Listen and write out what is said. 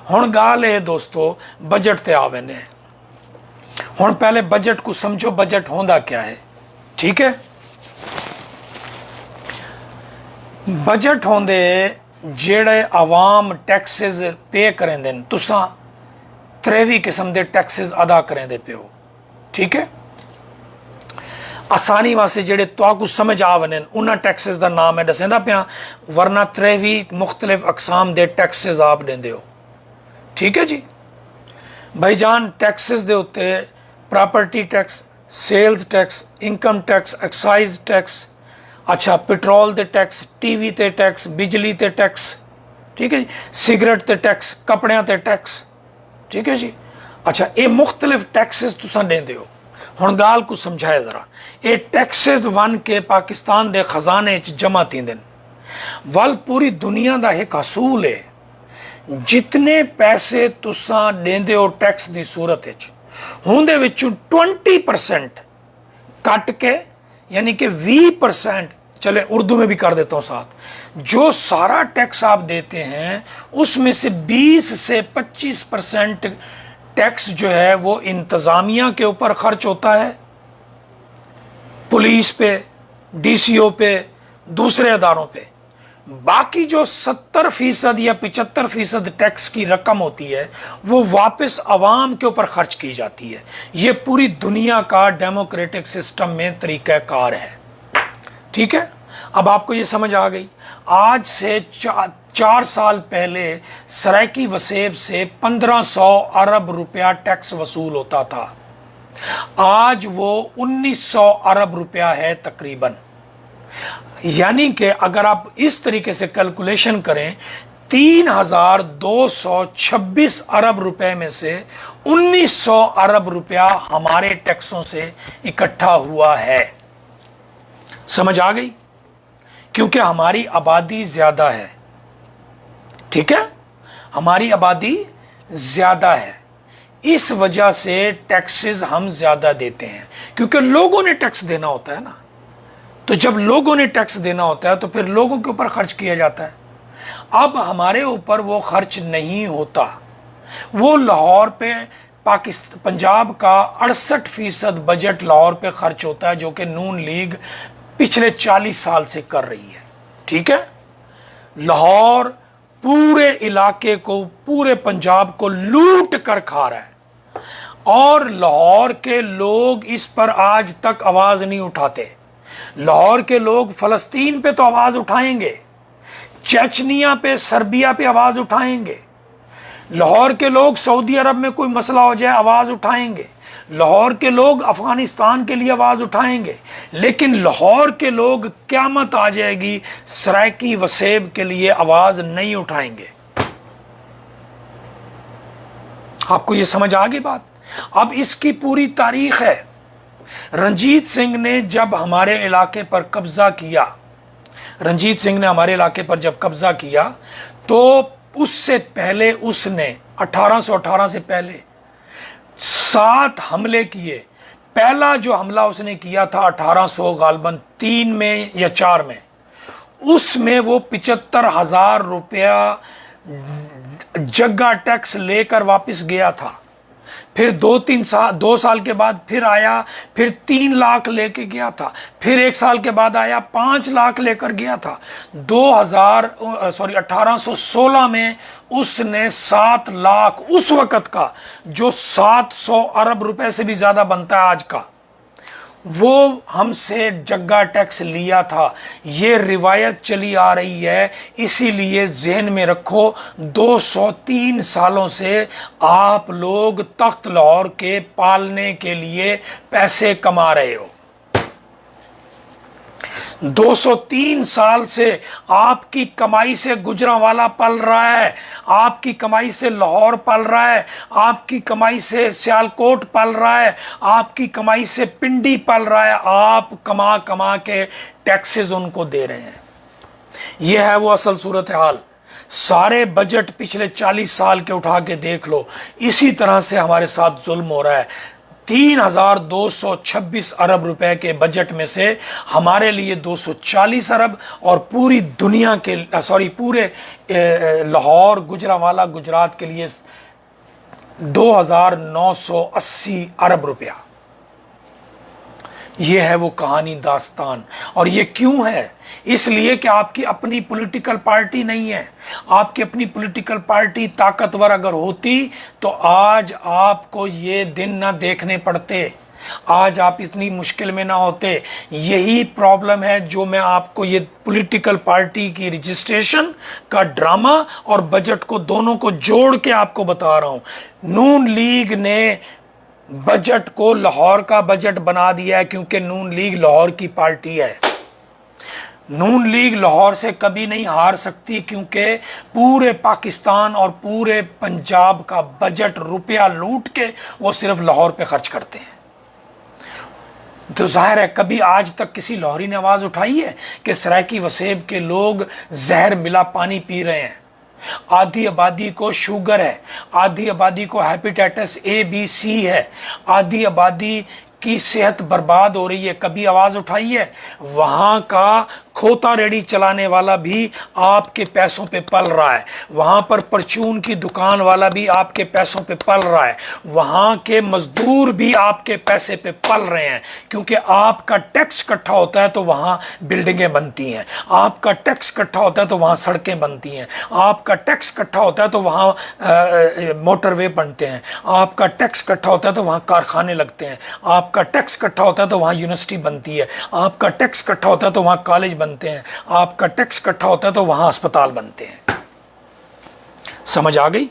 हुण गाल है दोस्तों बजट ते आवे ने। हुण पहले बजट को समझो, बजट होंदा क्या है। ठीक है, बजट होंदे जेड़े आवाम टैक्सेस पे करेंदे न, तुसां त्रेवी किस्म के टैक्सेस अदा करेंदे पे हो। ठीक है, आसानी वास्ते जेड़े तुहाकू समझ आ वने उन्हां टैक्सेस का नाम है दसेंदा पिया, वरना त्रेवी मुख्तलिफ अकसाम के टैक्सेस आप देंदे हो। ठीक है जी भाईजान, टैक्सेस दे उत्ते property tax, sales tax, income tax, excise tax, अच्छा पेट्रोल ते टैक्स, टीवी ते टैक्स, बिजली ते टैक्स, ठीक है जी, सिगरेट ते टैक्स, कपड़ियां ते टैक्स। ठीक है जी, अच्छा ये मुख्तलिफ टैक्सेस तुसां देंदे हो। हुण गाल को समझाए जरा, ये टैक्सेस वन के पाकिस्तान के खजाने च जमा थींदे न। वल पूरी दुनिया का एक असूल है, जितने पैसे तुसां देंदे हो टैक्स की सूरत उहदे विचों 20% कट के, यानी कि 20%, चले उर्दू में भी कर देता हूँ साथ, जो सारा टैक्स आप देते हैं उसमें से 20 से 25% टैक्स जो है वो इंतज़ामिया के ऊपर खर्च होता है, पुलिस पे, डीसीओ पे, दूसरे अदारों पे। बाकी जो 70% या 75% टैक्स की रकम होती है वो वापस आवाम के ऊपर खर्च की जाती है। ये पूरी दुनिया का डेमोक्रेटिक सिस्टम में तरीक़ाकार है। ठीक है, अब आपको ये समझ आ गई। आज से 4 साल पहले सराइकी वसेब से 1500 अरब रुपया टैक्स वसूल होता था, आज वो 1900 अरब रुपया है तकरीबन। यानी कि अगर आप इस तरीके से कैलकुलेशन करें, 3226 अरब रुपए में से 1900 अरब रुपया हमारे टैक्सों से इकट्ठा हुआ है। समझ आ गई? क्योंकि हमारी आबादी ज्यादा है। ठीक है, हमारी आबादी ज्यादा है, इस वजह से टैक्सेस हम ज्यादा देते हैं, क्योंकि लोगों ने टैक्स देना होता है ना। तो जब लोगों ने टैक्स देना होता है तो फिर लोगों के ऊपर खर्च किया जाता है। अब हमारे ऊपर वो खर्च नहीं होता। वो लाहौर पे पंजाब का 68% बजट लाहौर पे खर्च होता है, जो कि नून लीग पिछले 40 साल से कर रही है। ठीक है, लाहौर पूरे इलाके को, पूरे पंजाब को लूट कर खा रहा है, और लाहौर के लोग इस पर आज तक आवाज नहीं उठाते। लाहौर के लोग फलस्तीन पे तो आवाज उठाएंगे, चेचनिया पे, सर्बिया पे आवाज उठाएंगे। लाहौर के लोग सऊदी अरब में कोई मसला हो जाए आवाज उठाएंगे। लाहौर के लोग अफगानिस्तान के लिए आवाज उठाएंगे। लेकिन लाहौर के लोग क़यामत आ जाएगी सराइकी वसेब के लिए आवाज नहीं उठाएंगे। आपको यह समझ आ गई बात? अब इसकी पूरी तारीख है। रंजीत सिंह ने जब हमारे इलाके पर कब्जा किया, रंजीत सिंह ने हमारे इलाके पर जब कब्जा किया तो उससे पहले उसने 1818 से पहले 7 हमले किए। पहला जो हमला उसने किया था 1800 गालबन 3 में या 4 में, उसमें वो 75,000 रुपया जगह टैक्स लेकर वापस गया था। फिर 2 साल के बाद फिर आया, फिर 3 लाख लेके गया था। फिर 1 साल के बाद आया, 5 लाख लेकर गया था। 1816 में उसने 7 लाख, उस वक़्त का जो 700 अरब रुपए से भी ज़्यादा बनता है आज का, वो हमसे जग्गा टैक्स लिया था। ये रिवायत चली आ रही है, इसीलिए जहन में रखो 203 सालों से आप लोग तख्त लाहौर के पालने के लिए पैसे कमा रहे हो। 203 साल से आपकी कमाई से गुजरांवाला पल रहा है, आपकी कमाई से लाहौर पल रहा है, आपकी कमाई से सियालकोट पल रहा है, आपकी कमाई से पिंडी पल रहा है। आप कमा कमा के टैक्सेस उनको दे रहे हैं। यह है वो असल सूरत हाल। सारे बजट पिछले 40 साल के उठा के देख लो, इसी तरह से हमारे साथ जुल्म हो रहा है। 3,226 अरब रुपए के बजट में से हमारे लिए 240 अरब और पूरी दुनिया के पूरे लाहौर गुजरांवाला गुजरात के लिए 2,980 अरब रुपया। ये है वो कहानी दास्तान। और ये क्यों है? इसलिए कि आपकी अपनी पॉलिटिकल पार्टी नहीं है। आपकी अपनी पॉलिटिकल पार्टी ताकतवर अगर होती तो आज आपको ये दिन ना देखने पड़ते, आज आप इतनी मुश्किल में ना होते। यही प्रॉब्लम है जो मैं आपको ये पॉलिटिकल पार्टी की रजिस्ट्रेशन का ड्रामा और बजट को दोनों को जोड़ के आपको बता रहा हूं। नून लीग ने बजट को लाहौर का बजट बना दिया है क्योंकि नून लीग लाहौर की पार्टी है। नून लीग लाहौर से कभी नहीं हार सकती क्योंकि पूरे पाकिस्तान और पूरे पंजाब का बजट रुपया लूट के वो सिर्फ लाहौर पे खर्च करते हैं। तो जाहिर है कभी आज तक किसी लाहौरी ने आवाज उठाई है कि सरायकी वसेब के लोग जहर मिला पानी पी रहे हैं, आधी आबादी को शुगर है, आधी आबादी को हेपेटाइटिस ABC है, आधी आबादी की सेहत बर्बाद हो रही है? कभी आवाज उठाई है? वहां का खोता रेडी चलाने वाला भी आपके पैसों पे पल रहा है, वहां पर परचून की दुकान वाला भी आपके पैसों पे पल रहा है, वहां के मजदूर भी आपके पैसे पे पल रहे हैं क्योंकि आपका टैक्स इकट्ठा होता है तो वहां बिल्डिंगें बनती हैं, आपका टैक्स इकट्ठा होता है तो वहां सड़कें बनती हैं, आपका टैक्स इकट्ठा होता है तो वहां मोटरवे बनते हैं, आपका टैक्स इकट्ठा होता है तो वहां कारखाने लगते हैं, आपका टैक्स इकट्ठा होता है तो वहां यूनिवर्सिटी बनती है, आपका टैक्स इकट्ठा होता है तो वहां कॉलेज बनते हैं, आपका टैक्स इकट्ठा होता है तो वहां अस्पताल बनते हैं। समझ आ गई?